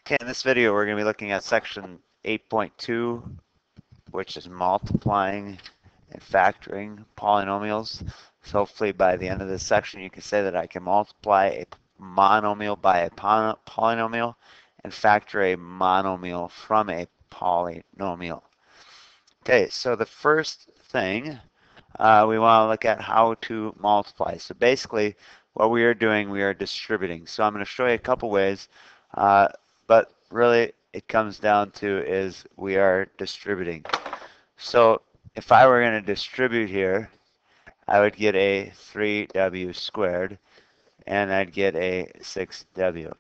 Okay, in this video we're going to be looking at section 8.2, which is multiplying and factoring polynomials. So hopefully by the end of this section you can say that I can multiply a monomial by a polynomial and factor a monomial from a polynomial. Okay, so the first thing we want to look at how to multiply. So basically what we are doing, we are distributing. So I'm going to show you a couple ways, but really it comes down to is we are distributing. So if I were going to distribute here, I would get a 3w squared and I'd get a 6w.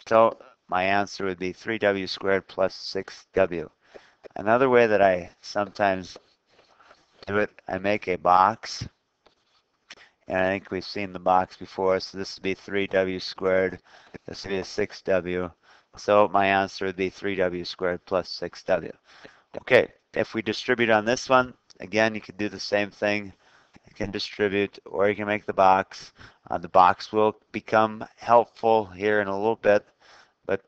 So my answer would be 3w squared plus 6w. Another way that I sometimes do it, I make a box, and I think we've seen the box before, so this would be 3w squared, this would be a 6w. So my answer would be 3w squared plus 6w. Okay, if we distribute on this one, again, you can do the same thing. You can distribute, or you can make the box. The box will become helpful here in a little bit, but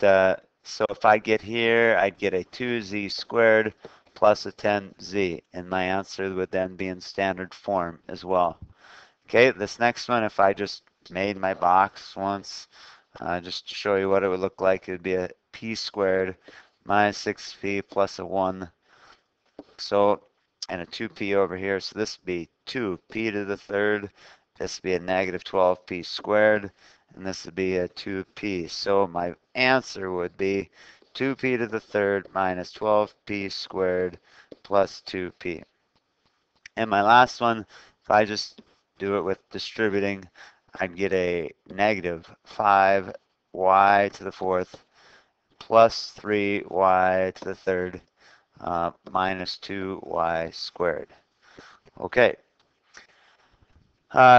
so if I get here, I'd get a 2z squared plus a 10z, and my answer would then be in standard form as well. Okay, this next one, if I just made my box once, just to show you what it would look like, it would be a p squared minus 6p plus a 1. So, and a 2p over here, so this would be 2p to the third. This would be a negative 12p squared, and this would be a 2p. So my answer would be 2p to the third minus 12p squared plus 2p. And my last one, if I just do it with distributing, I'd get a negative 5y to the fourth plus 3y to the third minus 2y squared. Okay.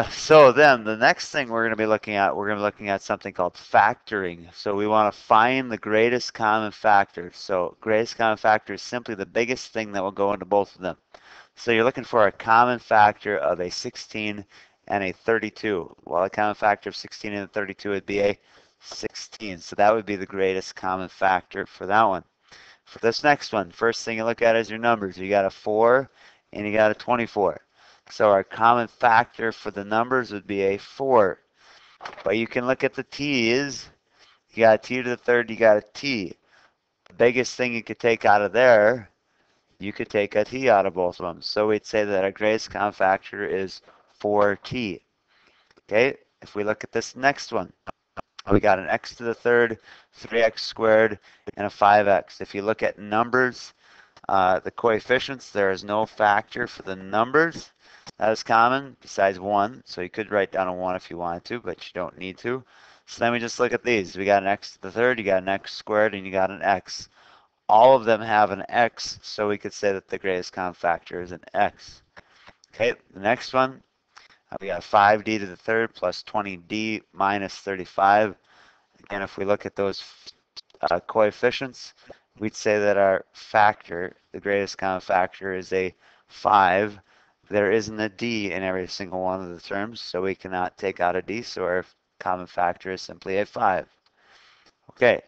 So then the next thing we're going to be looking at, something called factoring. So we want to find the greatest common factor. So greatest common factor is simply the biggest thing that will go into both of them. So you're looking for a common factor of a 16 and a 32. Well, a common factor of 16 and 32 would be a 16. So that would be the greatest common factor for that one. For this next one, first thing you look at is your numbers. You got a 4 and you got a 24. So our common factor for the numbers would be a 4. But you can look at the t's. You got a t to the third, you got a t. The biggest thing you could take out of there, you could take a t out of both of them. So we'd say that our greatest common factor is 4t. Okay, if we look at this next one, we got an x to the third, 3x squared, and a 5x. If you look at numbers, the coefficients, there is no factor for the numbers that is common besides 1. So you could write down a 1 if you wanted to, but you don't need to. So then we just look at these. We got an x to the third, you got an x squared, and you got an x. All of them have an x, so we could say that the greatest common factor is an x. Okay, the next one, we got 5d to the third plus 20d minus 35. Again, if we look at those coefficients, we'd say that our factor, the greatest common factor, is a 5. There isn't a d in every single one of the terms, so we cannot take out a d, so our common factor is simply a 5. Okay,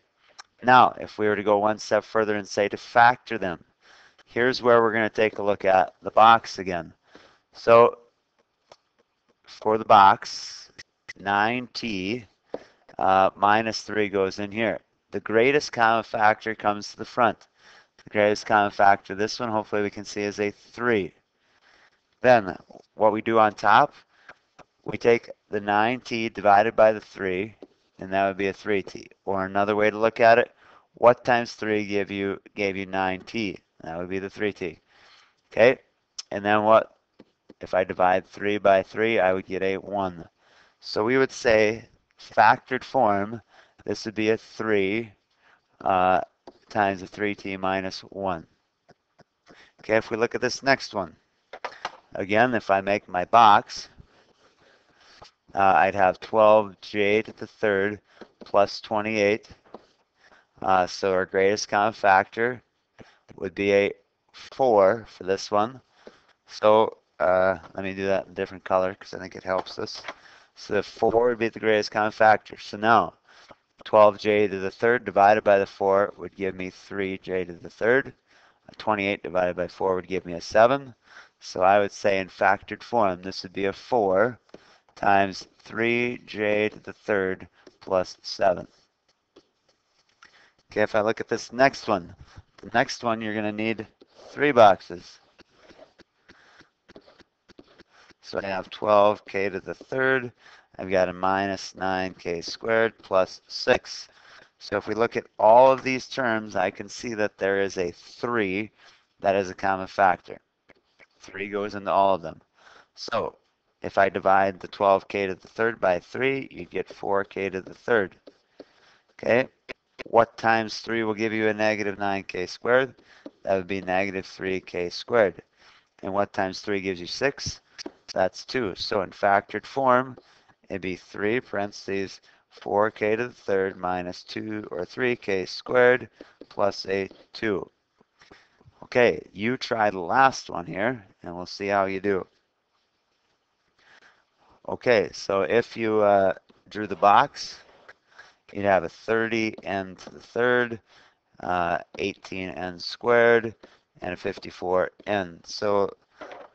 now if we were to go one step further and say to factor them, here's where we're going to take a look at the box again. So for the box, 9t minus 3 goes in here. The greatest common factor comes to the front. The greatest common factor, this one hopefully we can see, is a 3. Then what we do on top, we take the 9t divided by the 3, and that would be a 3t. Or another way to look at it, what times 3 gave you 9t? That would be the 3t. Okay, and then what? If I divide 3 by 3, I would get a 1. So we would say, factored form, this would be a 3 times a 3t minus 1. Okay, if we look at this next one, again, if I make my box, I'd have 12j to the third plus 28. So our greatest common factor would be a 4 for this one. So let me do that in a different color because I think it helps us. So the 4 would be the greatest common factor. So now 12j to the third divided by the 4 would give me 3j to the third. 28 divided by 4 would give me a 7. So I would say in factored form, this would be a 4 times 3j to the third plus 7. Okay, if I look at this next one, the next one you're going to need 3 boxes. So I have 12k to the third. I've got a minus 9k squared plus 6. So if we look at all of these terms, I can see that there is a 3 that is a common factor. 3 goes into all of them. So if I divide the 12k to the third by 3, you get 4k to the third. Okay, what times 3 will give you a negative 9k squared? That would be negative 3k squared. And what times 3 gives you 6? That's 2. So in factored form, it'd be 3 parentheses 4k to the third minus 2 or 3k squared plus a 2. Okay, you try the last one here, and we'll see how you do. Okay, so if you drew the box, you'd have a 30n to the third, 18n squared, and a 54n. So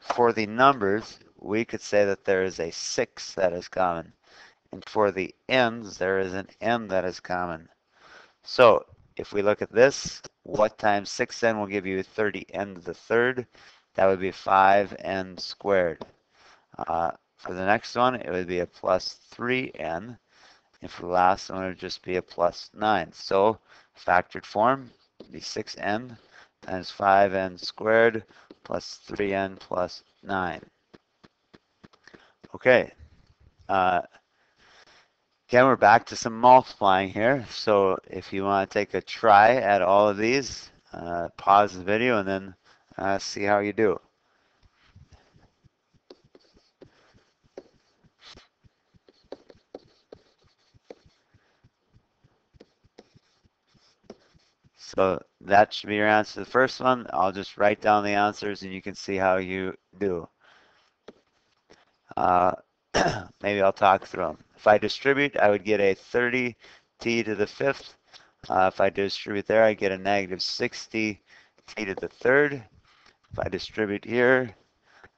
for the numbers, we could say that there is a 6 that is common. And for the n's, there is an n that is common. So if we look at this, what times 6n will give you 30n to the third? That would be 5n squared. For the next one, it would be a plus 3n. And for the last one, it would just be a plus 9. So factored form would be 6n times 5n squared plus 3n plus 9. Okay. Again, we're back to some multiplying here. So if you want to take a try at all of these, pause the video and then see how you do. So that should be your answer to the first one. I'll just write down the answers and you can see how you do. Maybe I'll talk through them. If I distribute, I would get a 30t to the fifth. If I distribute there, I get a negative 60t to the third. If I distribute here,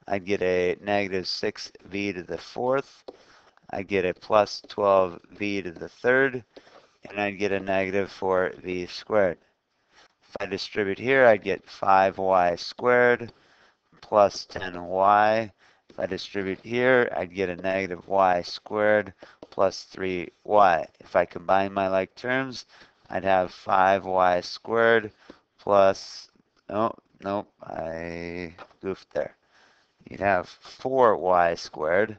I'd get a negative 6v to the fourth. I'd get a plus 12v to the third. And I'd get a negative 4v squared. If I distribute here, I'd get 5y squared plus 10y. If I distribute here, I'd get a negative y squared plus 3y. If I combine my like terms, I'd have 5y squared plus, oh, nope, I goofed there. You'd have 4y squared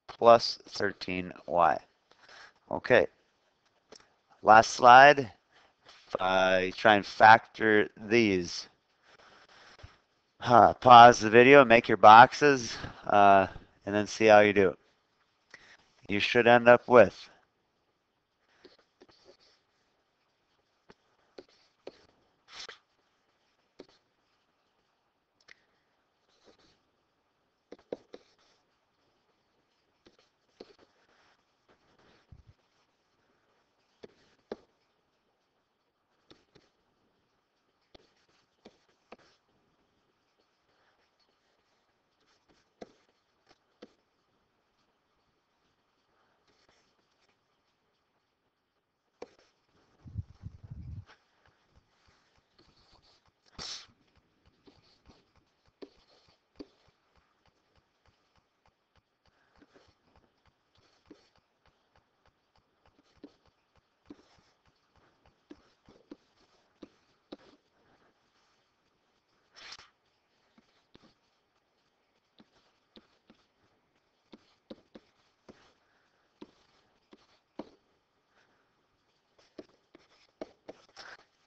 plus 13y. Okay, last slide. You try and factor these. Pause the video, make your boxes, and then see how you do. You should end up with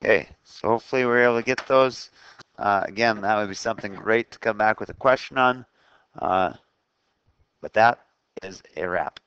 okay, so hopefully we're able to get those. Again, that would be something great to come back with a question on. But that is a wrap.